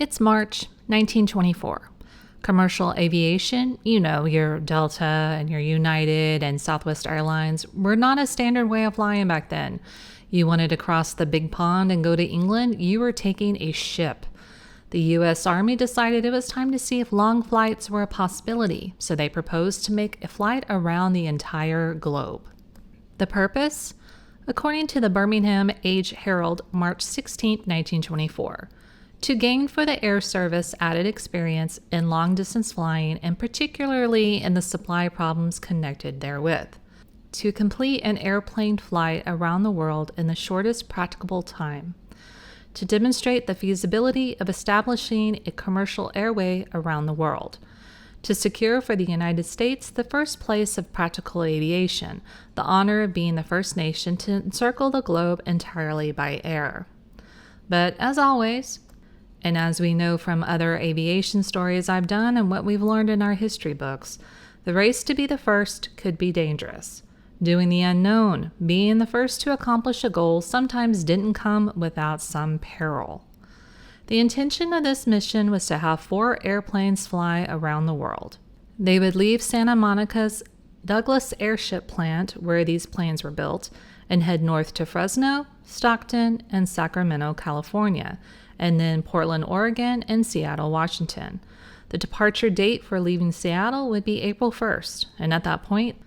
It's March 1924. Commercial aviation, your Delta and your United and Southwest Airlines, were not a standard way of flying back then. You wanted to cross the big pond and go to England, you were taking a ship. The U.S. Army decided it was time to see if long flights were a possibility, so they proposed to make a flight around the entire globe. The purpose? According to the Birmingham Age Herald, March 16, 1924. To gain for the Air Service added experience in long-distance flying and particularly in the supply problems connected therewith. To complete an airplane flight around the world in the shortest practicable time. To demonstrate the feasibility of establishing a commercial airway around the world. To secure for the United States the first place of practical aviation, the honor of being the first nation to encircle the globe entirely by air. But as always, and as we know from other aviation stories I've done and what we've learned in our history books, the race to be the first could be dangerous. Doing the unknown, being the first to accomplish a goal sometimes didn't come without some peril. The intention of this mission was to have 4 airplanes fly around the world. They would leave Santa Monica's Douglas Airship Plant, where these planes were built, and head north to Fresno, Stockton, and Sacramento, California, and then Portland, Oregon, and Seattle, Washington. The departure date for leaving Seattle would be April 1st, and at that point,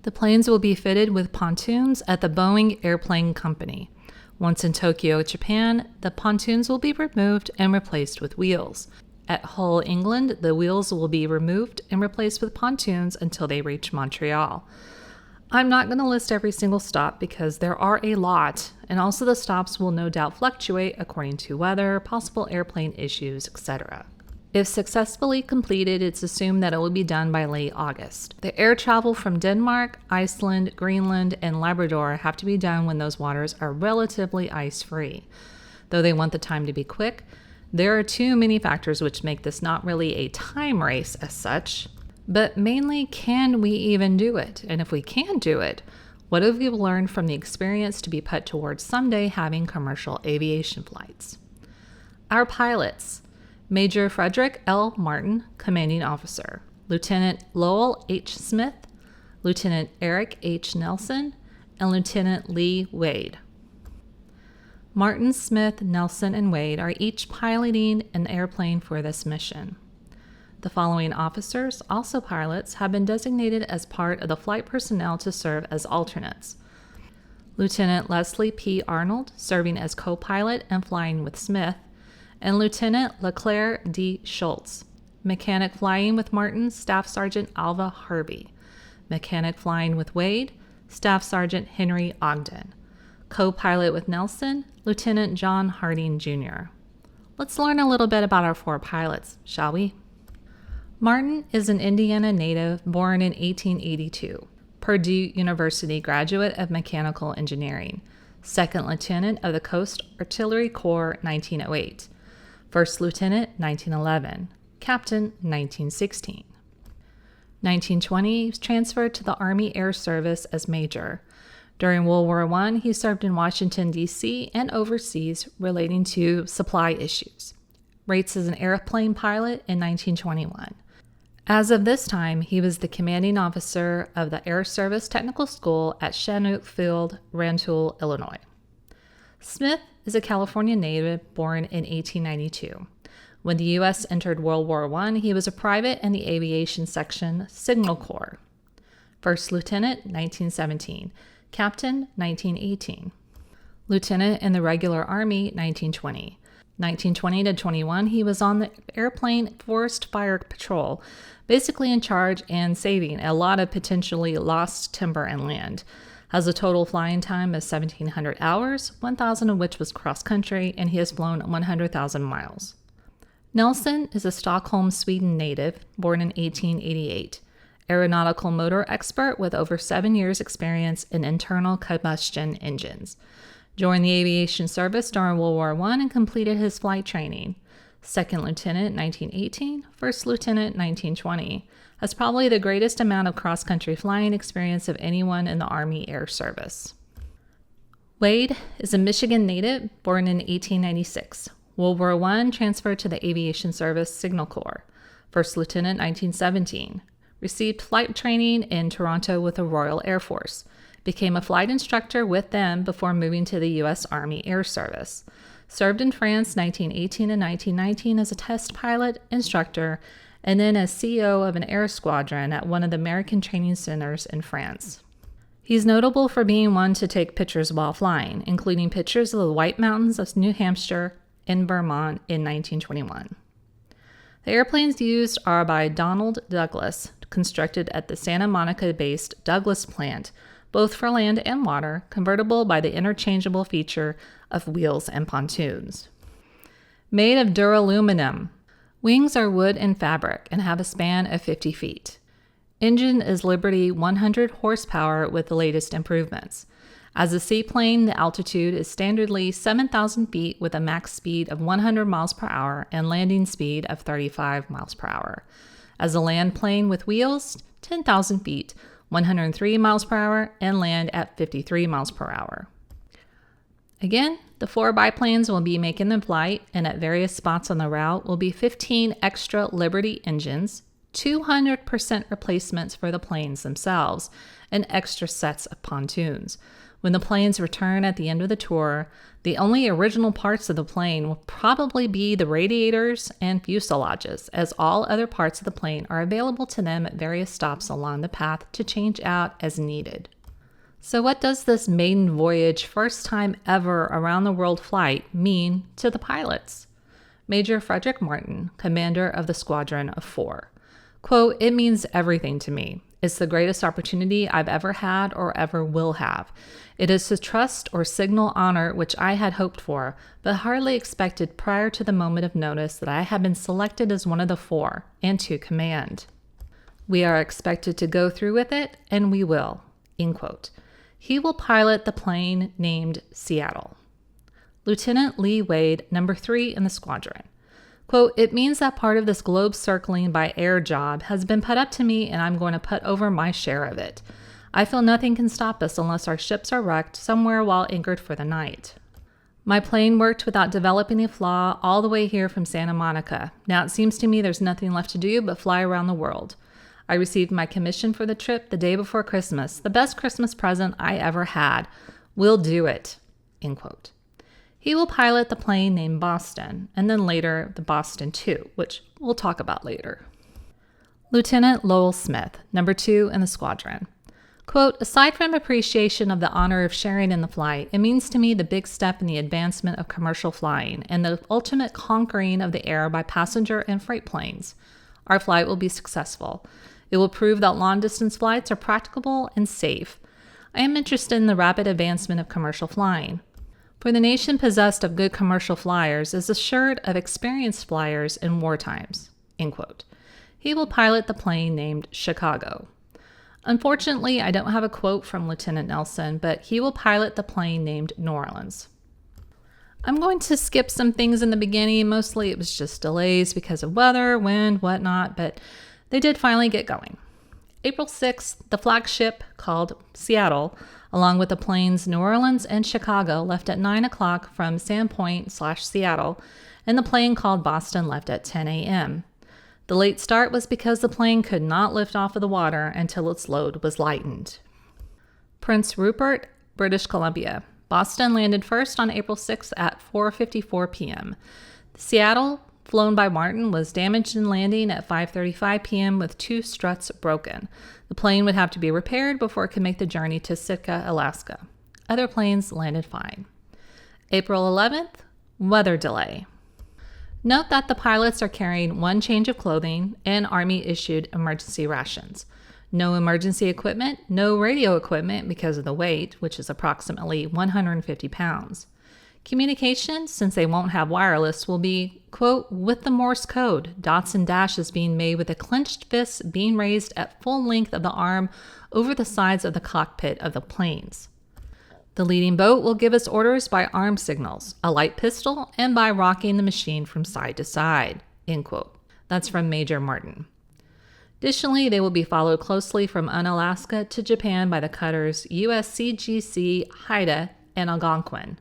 the planes will be fitted with pontoons at the Boeing Airplane Company. Once in Tokyo, Japan, the pontoons will be removed and replaced with wheels. At Hull, England, the wheels will be removed and replaced with pontoons until they reach Montreal. I'm not going to list every single stop because there are a lot, and also the stops will no doubt fluctuate according to weather, possible airplane issues, etc. If successfully completed, it's assumed that it will be done by late August. The air travel from Denmark, Iceland, Greenland, and Labrador have to be done when those waters are relatively ice-free. Though they want the time to be quick, there are too many factors which make this not really a time race as such. But mainly, can we even do it? And if we can do it, what have we learned from the experience to be put towards someday having commercial aviation flights? Our pilots: Major Frederick L. Martin, Commanding Officer; Lieutenant Lowell H. Smith; Lieutenant Eric H. Nelson; and Lieutenant Lee Wade. Martin, Smith, Nelson, and Wade are each piloting an airplane for this mission. The following officers, also pilots, have been designated as part of the flight personnel to serve as alternates. Lieutenant Leslie P. Arnold, serving as co-pilot and flying with Smith, and Lieutenant LeClaire D. Schultz. Mechanic flying with Martin, Staff Sergeant Alva Harvey. Mechanic flying with Wade, Staff Sergeant Henry Ogden. Co-pilot with Nelson, Lieutenant John Harding, Jr. Let's learn a little bit about our 4 pilots, shall we? Martin is an Indiana native born in 1882, Purdue University graduate of mechanical engineering, second lieutenant of the Coast Artillery Corps 1908, first lieutenant 1911, captain 1916. 1920, he was transferred to the Army Air Service as major. During World War I, he served in Washington, D.C. and overseas relating to supply issues. Rates as an airplane pilot in 1921. As of this time, he was the commanding officer of the Air Service Technical School at Chinook Field, Rantoul, Illinois. Smith is a California native born in 1892. When the U.S. entered World War I, he was a private in the aviation section, Signal Corps. First lieutenant, 1917. Captain, 1918. Lieutenant in the Regular Army, 1920. 1920 to 21, he was on the airplane Forest Fire Patrol, basically in charge and saving a lot of potentially lost timber and land. Has a total flying time of 1,700 hours, 1,000 of which was cross-country, and he has flown 100,000 miles. Nelson is a Stockholm, Sweden native, born in 1888. Aeronautical motor expert with over 7 years' experience in internal combustion engines. Joined the aviation service during World War I and completed his flight training. Second lieutenant 1918, first lieutenant 1920. Has probably the greatest amount of cross-country flying experience of anyone in the Army Air Service. Wade is a Michigan native born in 1896. World War I, transferred to the Aviation Service Signal Corps. First Lieutenant 1917. Received flight training in Toronto with the Royal Air Force. Became a flight instructor with them before moving to the U.S. Army Air Service. Served in France 1918 and 1919 as a test pilot, instructor, and then as CEO of an air squadron at one of the American training centers in France. He's notable for being one to take pictures while flying, including pictures of the White Mountains of New Hampshire and Vermont in 1921. The airplanes used are by Donald Douglas, constructed at the Santa Monica-based Douglas plant, both for land and water, convertible by the interchangeable feature of wheels and pontoons. Made of duraluminum. Wings are wood and fabric and have a span of 50 feet. Engine is Liberty 100 horsepower with the latest improvements. As a seaplane, the altitude is standardly 7,000 feet with a max speed of 100 miles per hour and landing speed of 35 miles per hour. As a land plane with wheels, 10,000 feet, 103 miles per hour, and land at 53 miles per hour. Again, the 4 biplanes will be making the flight, and at various spots on the route will be 15 extra Liberty engines, 200% replacements for the planes themselves, and extra sets of pontoons. When the planes return at the end of the tour, the only original parts of the plane will probably be the radiators and fuselages, as all other parts of the plane are available to them at various stops along the path to change out as needed. So what does this maiden voyage, first time ever around the world flight, mean to the pilots? Major Frederick Martin, commander of the Squadron of 4. Quote, "It means everything to me. It's the greatest opportunity I've ever had or ever will have. It is the trust or signal honor which I had hoped for, but hardly expected prior to the moment of notice that I had been selected as one of the 4 and to command. We are expected to go through with it, and we will." End quote. He will pilot the plane named Seattle. Lieutenant Lee Wade, number 3 in the squadron. Quote, "It means that part of this globe circling by air job has been put up to me, and I'm going to put over my share of it. I feel nothing can stop us unless our ships are wrecked somewhere while anchored for the night. My plane worked without developing a flaw all the way here from Santa Monica. Now it seems to me there's nothing left to do but fly around the world. I received my commission for the trip the day before Christmas, the best Christmas present I ever had. We'll do it." End quote. He will pilot the plane named Boston, and then later the Boston II, which we'll talk about later. Lieutenant Lowell Smith, number 2 in the squadron. Quote, "Aside from appreciation of the honor of sharing in the flight, it means to me the big step in the advancement of commercial flying and the ultimate conquering of the air by passenger and freight planes. Our flight will be successful. It will prove that long-distance flights are practicable and safe. I am interested in the rapid advancement of commercial flying. For the nation possessed of good commercial flyers is assured of experienced flyers in war times." End quote. He will pilot the plane named Chicago. Unfortunately, I don't have a quote from Lieutenant Nelson, but he will pilot the plane named New Orleans. I'm going to skip some things in the beginning. Mostly it was just delays because of weather, wind, whatnot, but they did finally get going. April 6th, the flagship, called Seattle, along with the planes New Orleans and Chicago, left at 9 o'clock from Sandpoint/Seattle, and the plane called Boston left at 10 a.m. The late start was because the plane could not lift off of the water until its load was lightened. Prince Rupert, British Columbia. Boston landed first on April 6th at 4:54 p.m. Seattle, flown by Martin, was damaged in landing at 5:35 p.m. with 2 struts broken. The plane would have to be repaired before it could make the journey to Sitka, Alaska. Other planes landed fine. April 11th, weather delay. Note that the pilots are carrying 1 change of clothing and Army-issued emergency rations. No emergency equipment, no radio equipment because of the weight, which is approximately 150 pounds. Communication, since they won't have wireless, will be, quote, with the Morse code, dots and dashes being made with a clenched fist being raised at full length of the arm over the sides of the cockpit of the planes. The leading boat will give us orders by arm signals, a light pistol, and by rocking the machine from side to side, end quote. That's from Major Martin. Additionally, they will be followed closely from Unalaska to Japan by the cutters USCGC Haida and Algonquin.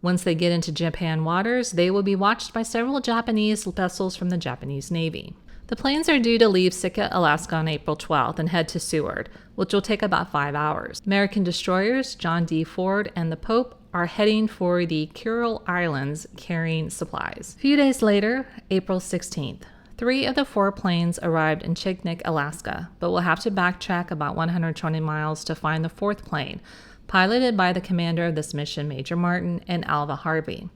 Once they get into Japan waters, they will be watched by several Japanese vessels from the Japanese Navy. The planes are due to leave Sitka, Alaska on April 12th and head to Seward, which will take about 5 hours. American destroyers John D. Ford and the Pope are heading for the Kuril Islands carrying supplies. A few days later, April 16th, 3 of the 4 planes arrived in Chignik, Alaska, but will have to backtrack about 120 miles to find the 4th plane, piloted by the commander of this mission, Major Martin, and Alva Harvey.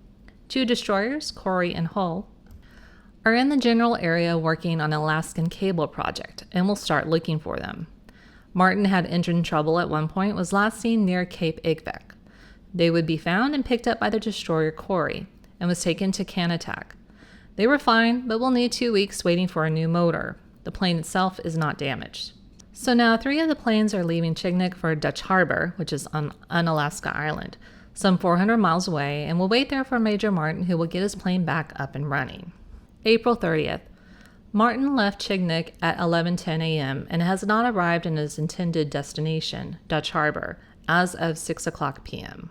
2 destroyers, Corry and Hull, are in the general area working on an Alaskan cable project and will start looking for them. Martin had engine trouble at one point, was last seen near Cape Igvek. They would be found and picked up by the destroyer Corry and was taken to Kanatack. They were fine, but will need 2 weeks waiting for a new motor. The plane itself is not damaged. So now 3 of the planes are leaving Chignik for Dutch Harbor, which is on Unalaska Island, some 400 miles away, and will wait there for Major Martin, who will get his plane back up and running. April 30th. Martin left Chignik at 11:10 a.m. and has not arrived in his intended destination, Dutch Harbor, as of 6 o'clock p.m.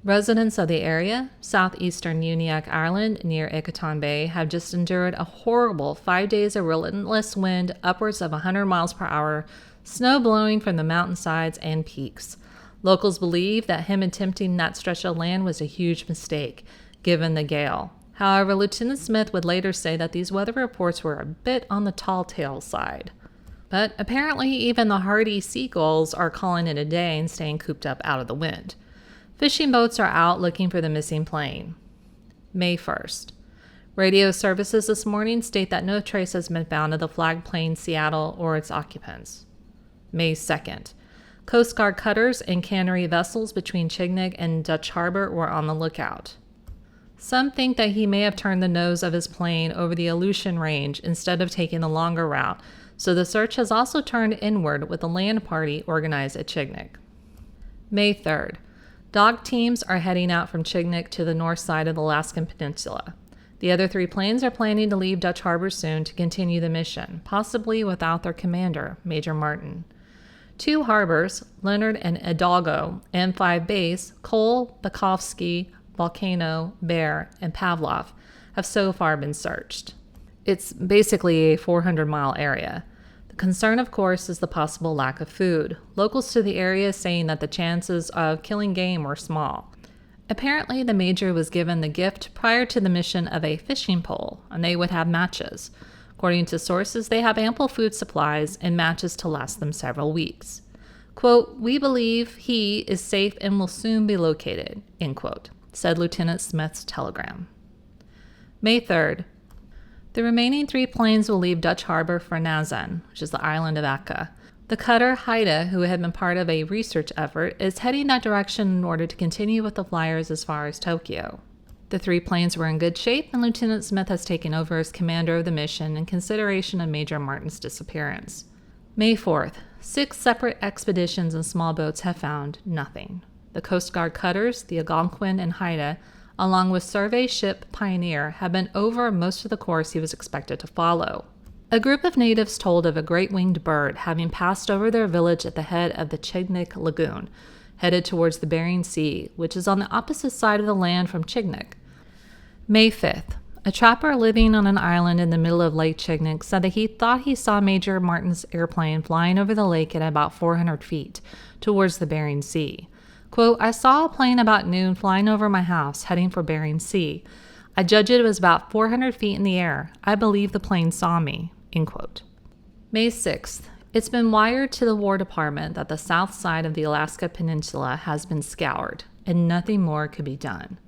Residents of the area, southeastern Uniacke Island near Icatan Bay, have just endured a horrible 5 days of relentless wind upwards of 100 miles per hour, snow blowing from the mountainsides and peaks. Locals believe that him attempting that stretch of land was a huge mistake, given the gale. However, Lieutenant Smith would later say that these weather reports were a bit on the tall tale side. But apparently even the hardy seagulls are calling it a day and staying cooped up out of the wind. Fishing boats are out looking for the missing plane. May 1st. Radio services this morning state that no trace has been found of the flagged plane Seattle or its occupants. May 2nd. Coast Guard cutters and cannery vessels between Chignik and Dutch Harbor were on the lookout. Some think that he may have turned the nose of his plane over the Aleutian Range instead of taking the longer route, so the search has also turned inward with a land party organized at Chignik. May 3rd. Dog teams are heading out from Chignik to the north side of the Alaskan Peninsula. The other 3 planes are planning to leave Dutch Harbor soon to continue the mission, possibly without their commander, Major Martin. 2 harbors, Leonard and Hidalgo, and 5 bays, Cole, Bakovsky, Volcano, Bear, and Pavlov, have so far been searched. It's basically a 400-mile area. The concern, of course, is the possible lack of food. Locals to the area saying that the chances of killing game were small. Apparently, the major was given the gift prior to the mission of a fishing pole, and they would have matches. According to sources, they have ample food supplies and matches to last them several weeks. Quote, "We believe he is safe and will soon be located," end quote, said Lieutenant Smith's telegram. May 3rd. The remaining 3 planes will leave Dutch Harbor for Nazan, which is the island of Akka. The cutter Haida, who had been part of a research effort, is heading that direction in order to continue with the flyers as far as Tokyo. The 3 planes were in good shape, and Lieutenant Smith has taken over as commander of the mission in consideration of Major Martin's disappearance. May 4th. 6 separate expeditions and small boats have found nothing. The Coast Guard cutters, the Algonquin and Haida, along with survey ship Pioneer, have been over most of the course he was expected to follow. A group of natives told of a great winged bird having passed over their village at the head of the Chignik Lagoon, headed towards the Bering Sea, which is on the opposite side of the land from Chignik. May 5th. A trapper living on an island in the middle of Lake Chignik said that he thought he saw Major Martin's airplane flying over the lake at about 400 feet towards the Bering Sea. Quote, "I saw a plane about noon flying over my house, heading for Bering Sea. I judged it was about 400 feet in the air. I believe the plane saw me," end quote. May 6th. It's been wired to the War Department that the south side of the Alaska Peninsula has been scoured, and nothing more could be done.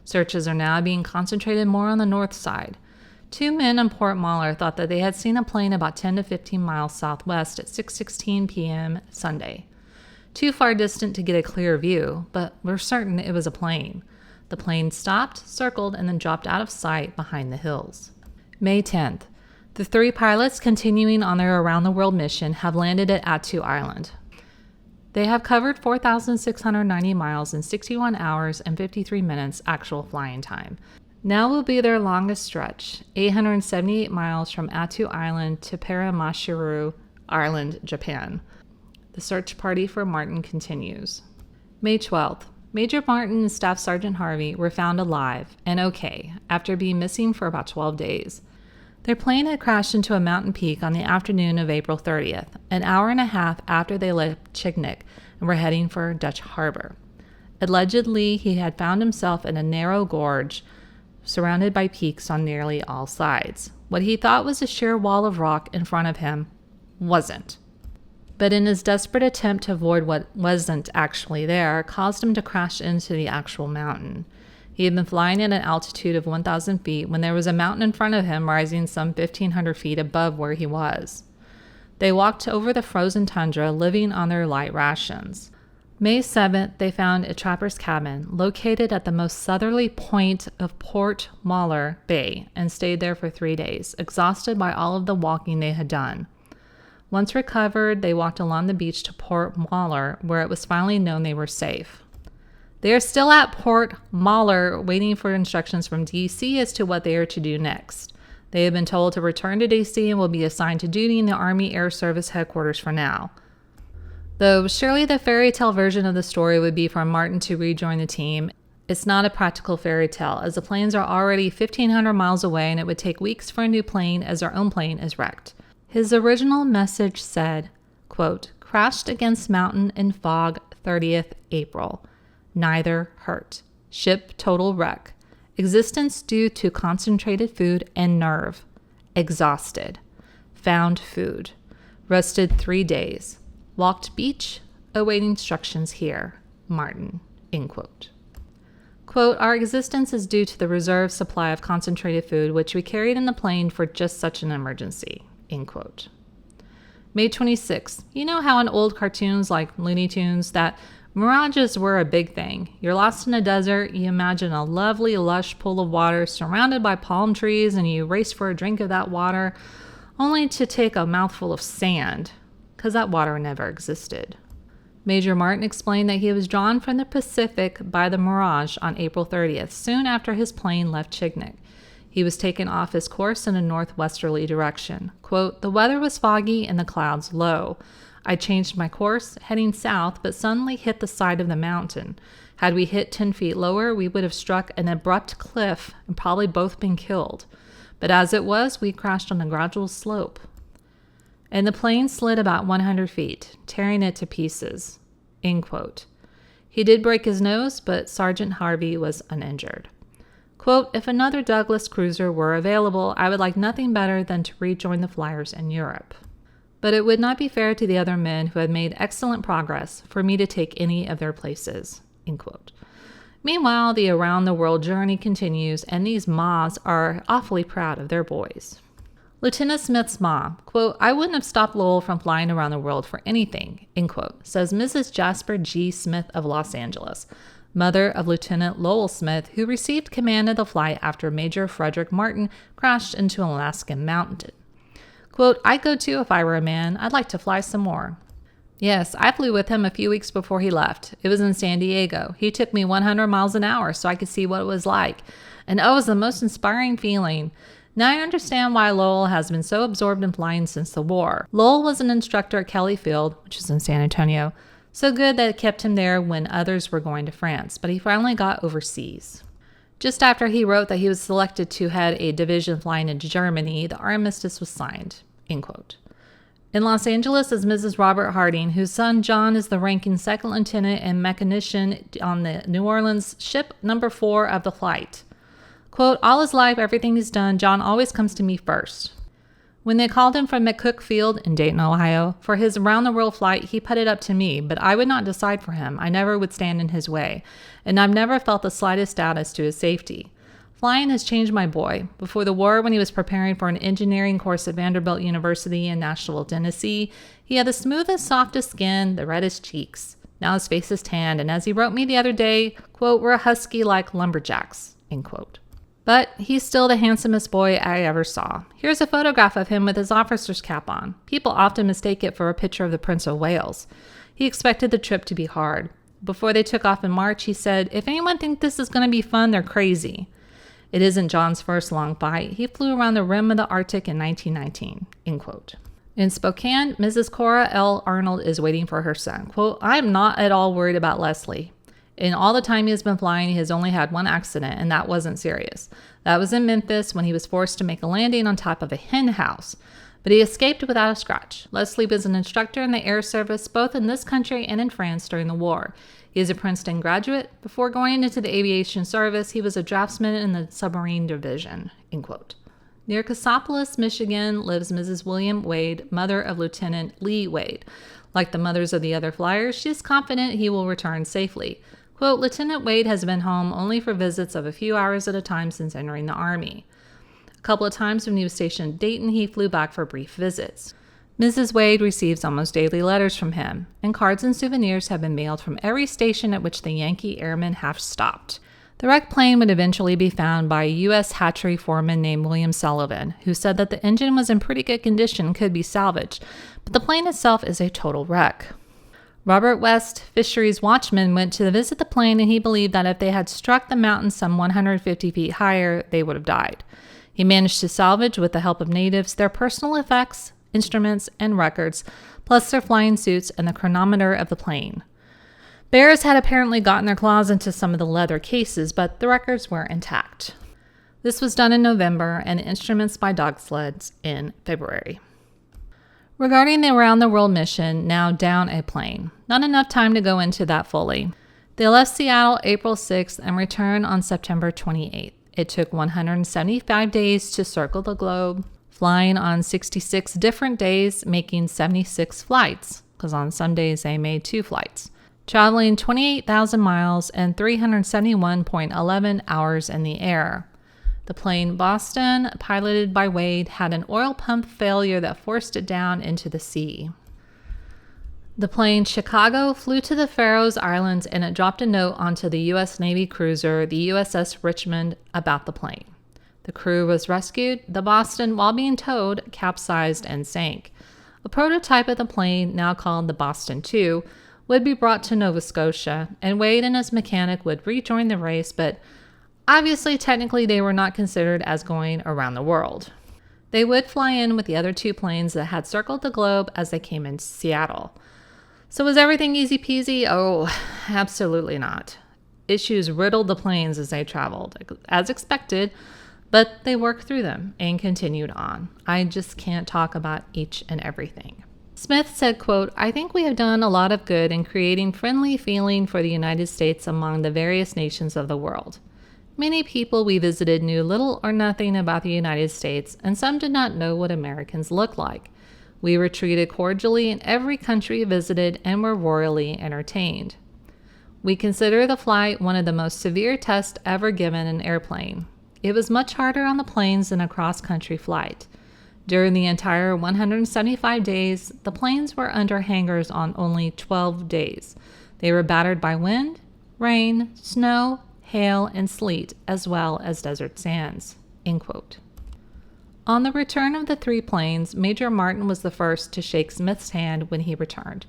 Searches are now being concentrated more on the north side. 2 men in Port Mahler thought that they had seen a plane about 10 to 15 miles southwest at 6:16 p.m. Sunday. Too far distant to get a clear view, but we're certain it was a plane. The plane stopped, circled, and then dropped out of sight behind the hills. May 10th. The 3 pilots continuing on their around-the-world mission have landed at Attu Island. They have covered 4,690 miles in 61 hours and 53 minutes actual flying time. Now will be their longest stretch, 878 miles from Attu Island to Paramashiru Island, Japan. The search party for Martin continues. May 12th. Major Martin and Staff Sergeant Harvey were found alive and okay after being missing for about 12 days. Their plane had crashed into a mountain peak on the afternoon of April 30th, an hour and a half after they left Chignik and were heading for Dutch Harbor. Allegedly, he had found himself in a narrow gorge surrounded by peaks on nearly all sides. What he thought was a sheer wall of rock in front of him wasn't. But in his desperate attempt to avoid what wasn't actually there, caused him to crash into the actual mountain. He had been flying at an altitude of 1,000 feet when there was a mountain in front of him rising some 1,500 feet above where he was. They walked over the frozen tundra, living on their light rations. May 7th, they found a trapper's cabin located at the most southerly point of Port Mahler Bay and stayed there for 3 days, exhausted by all of the walking they had done. Once recovered, they walked along the beach to Port Mahler, where it was finally known they were safe. They are still at Port Mahler, waiting for instructions from D.C. as to what they are to do next. They have been told to return to D.C. and will be assigned to duty in the Army Air Service headquarters for now. Though surely the fairy tale version of the story would be for Martin to rejoin the team, it's not a practical fairy tale, as the planes are already 1,500 miles away and it would take weeks for a new plane as our own plane is wrecked. His original message said, quote, "Crashed against mountain in fog 30th April. Neither hurt. Ship total wreck. Existence due to concentrated food and nerve. Exhausted. Found food. Rested 3 days. Walked beach. Awaiting instructions here. Martin." End quote. Quote, "Our existence is due to the reserve supply of concentrated food which we carried in the plane for just such an emergency." End quote. May 26th. You know how in old cartoons like Looney Tunes that mirages were a big thing. You're lost in a desert, you imagine a lovely lush pool of water surrounded by palm trees, and you race for a drink of that water only to take a mouthful of sand, because that water never existed. Major Martin explained that he was drawn from the Pacific by the mirage on April 30th, soon after his plane left Chignik. He was taken off his course in a northwesterly direction. Quote, "The weather was foggy and the clouds low. I changed my course, heading south, but suddenly hit the side of the mountain. Had we hit 10 feet lower, we would have struck an abrupt cliff and probably both been killed. But as it was, we crashed on a gradual slope. And the plane slid about 100 feet, tearing it to pieces." End quote. He did break his nose, but Sergeant Harvey was uninjured. Quote, "If another Douglas cruiser were available, I would like nothing better than to rejoin the flyers in Europe. But it would not be fair to the other men who had made excellent progress for me to take any of their places." End quote. Meanwhile, the around-the-world journey continues, and these Ma's are awfully proud of their boys. Lieutenant Smith's Ma, quote, "I wouldn't have stopped Lowell from flying around the world for anything," end quote, says Mrs. Jasper G. Smith of Los Angeles, mother of Lieutenant Lowell Smith, who received command of the flight after Major Frederick Martin crashed into an Alaskan mountain. Quote, "I'd go too if I were a man. I'd like to fly some more." "Yes, I flew with him a few weeks before he left. It was in San Diego. He took me 100 miles an hour so I could see what it was like. And oh, it was the most inspiring feeling. Now I understand why Lowell has been so absorbed in flying since the war. Lowell was an instructor at Kelly Field, which is in San Antonio, so good that it kept him there when others were going to France, but he finally got overseas. Just after he wrote that he was selected to head a division flying into Germany, the armistice was signed." End quote. In Los Angeles is Mrs. Robert Harding, whose son John is the ranking second lieutenant and mechanician on the New Orleans ship number 4 of the flight. Quote, "All his life, everything he's done, John always comes to me first. When they called him from McCook Field in Dayton, Ohio, for his around-the-world flight, he put it up to me, but I would not decide for him. I never would stand in his way, and I've never felt the slightest doubt as to his safety. Flying has changed my boy. Before the war, when he was preparing for an engineering course at Vanderbilt University in Nashville, Tennessee, he had the smoothest, softest skin, the reddest cheeks. Now his face is tanned, and as he wrote me the other day, quote, we're husky like lumberjacks," end quote. But he's still the handsomest boy I ever saw. Here's a photograph of him with his officer's cap on. People often mistake it for a picture of the Prince of Wales. He expected the trip to be hard. Before they took off in March, he said, "If anyone thinks this is going to be fun, they're crazy." It isn't John's first long flight. He flew around the rim of the Arctic in 1919, end quote. In Spokane, Mrs. Cora L. Arnold is waiting for her son. Quote, "I'm not at all worried about Leslie. In all the time he has been flying, he has only had one accident, and that wasn't serious. That was in Memphis when he was forced to make a landing on top of a hen house. But he escaped without a scratch. Leslie was an instructor in the Air Service, both in this country and in France during the war. He is a Princeton graduate. Before going into the aviation service, he was a draftsman in the submarine division." End quote. Near Cassopolis, Michigan, lives Mrs. William Wade, mother of Lieutenant Lee Wade. Like the mothers of the other flyers, she is confident he will return safely. Quote, "Lieutenant Wade has been home only for visits of a few hours at a time since entering the Army. A couple of times when he was stationed in Dayton, he flew back for brief visits. Mrs. Wade receives almost daily letters from him, and cards and souvenirs have been mailed from every station at which the Yankee airmen have stopped." The wrecked plane would eventually be found by a U.S. hatchery foreman named William Sullivan, who said that the engine was in pretty good condition and could be salvaged, but the plane itself is a total wreck. Robert West, fisheries watchman, went to visit the plane, and he believed that if they had struck the mountain some 150 feet higher, they would have died. He managed to salvage, with the help of natives, their personal effects, instruments, and records, plus their flying suits and the chronometer of the plane. Bears had apparently gotten their claws into some of the leather cases, but the records were intact. This was done in November, and the instruments by dog sleds in February. Regarding the Around the World mission, now down a plane. Not enough time to go into that fully. They left Seattle April 6th and returned on September 28th. It took 175 days to circle the globe, flying on 66 different days, making 76 flights, because on some days they made 2 flights, traveling 28,000 miles and 371.11 hours in the air. The plane Boston, piloted by Wade, had an oil pump failure that forced it down into the sea. The plane Chicago flew to the Faroe Islands, and it dropped a note onto the U.S. Navy cruiser, the USS Richmond, about the plane. The crew was rescued. The Boston, while being towed, capsized and sank. A prototype of the plane, now called the Boston II, would be brought to Nova Scotia, and Wade and his mechanic would rejoin the race, but obviously, technically, they were not considered as going around the world. They would fly in with the other 2 planes that had circled the globe as they came into Seattle. So was everything easy peasy? Oh, absolutely not. Issues riddled the planes as they traveled, as expected, but they worked through them and continued on. I just can't talk about each and everything. Smith said, quote, "I think we have done a lot of good in creating friendly feeling for the United States among the various nations of the world. Many people we visited knew little or nothing about the United States, and some did not know what Americans looked like. We were treated cordially in every country visited and were royally entertained. We consider the flight one of the most severe tests ever given an airplane. It was much harder on the planes than a cross-country flight. During the entire 175 days, the planes were under hangars on only 12 days. They were battered by wind, rain, snow, hail, and sleet, as well as desert sands." End quote. On the return of the 3 planes, Major Martin was the first to shake Smith's hand when he returned.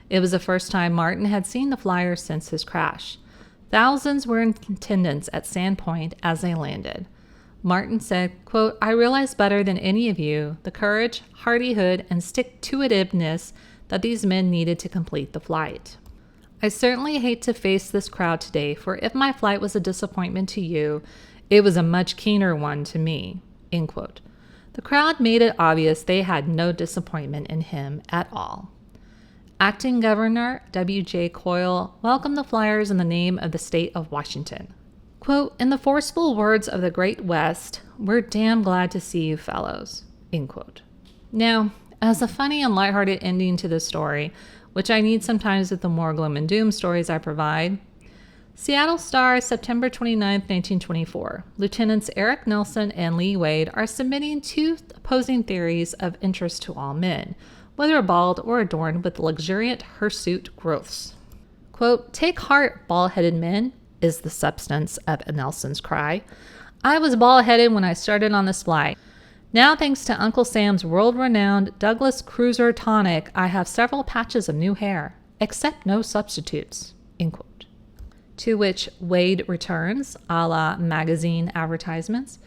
It was the first time Martin had seen the flyer since his crash. Thousands were in attendance at Sandpoint as they landed. Martin said, quote, "I realize better than any of you the courage, hardihood, and stick-to-itiveness that these men needed to complete the flight. I certainly hate to face this crowd today, for if my flight was a disappointment to you, it was a much keener one to me." End quote. The crowd made it obvious they had no disappointment in him at all. Acting Governor W.J. Coyle welcomed the flyers in the name of the state of Washington. Quote, "In the forceful words of the Great West, we're damn glad to see you fellows." End quote. Now, as a funny and lighthearted ending to this story, which I need sometimes with the more gloom and doom stories I provide, Seattle Star, September 29, 1924. Lieutenants Eric Nelson and Lee Wade are submitting 2 opposing theories of interest to all men, whether bald or adorned with luxuriant hirsute growths. Quote, "Take heart, bald-headed men," is the substance of Nelson's cry. "I was bald-headed when I started on this flight. Now, thanks to Uncle Sam's world-renowned Douglas Cruiser tonic, I have several patches of new hair, except no substitutes." End quote. To which Wade returns, a la magazine advertisements,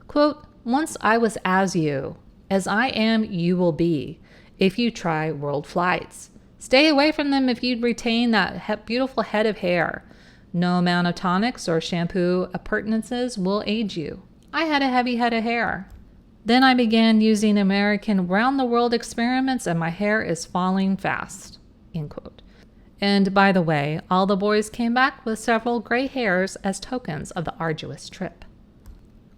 quote, "Once I was as you. As I am, you will be, if you try world flights. Stay away from them if you'd retain that beautiful head of hair. No amount of tonics or shampoo appurtenances will aid you. I had a heavy head of hair. Then I began using American round-the-world experiments and my hair is falling fast." End quote. And by the way, all the boys came back with several gray hairs as tokens of the arduous trip.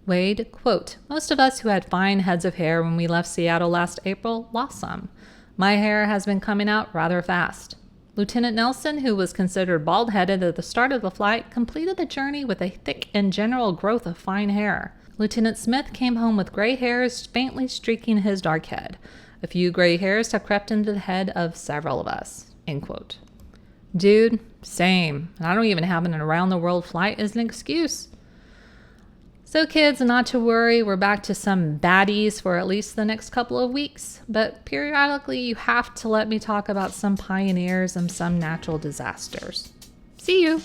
Wade, quote, "Most of us who had fine heads of hair when we left Seattle last April lost some. My hair has been coming out rather fast. Lieutenant Nelson, who was considered bald-headed at the start of the flight, completed the journey with a thick and general growth of fine hair. Lieutenant Smith came home with gray hairs faintly streaking his dark head. A few gray hairs have crept into the head of several of us." End quote. Dude, same. And I don't even have an around-the-world flight as an excuse. So kids, not to worry, we're back to some baddies for at least the next couple of weeks. But periodically, you have to let me talk about some pioneers and some natural disasters. See you!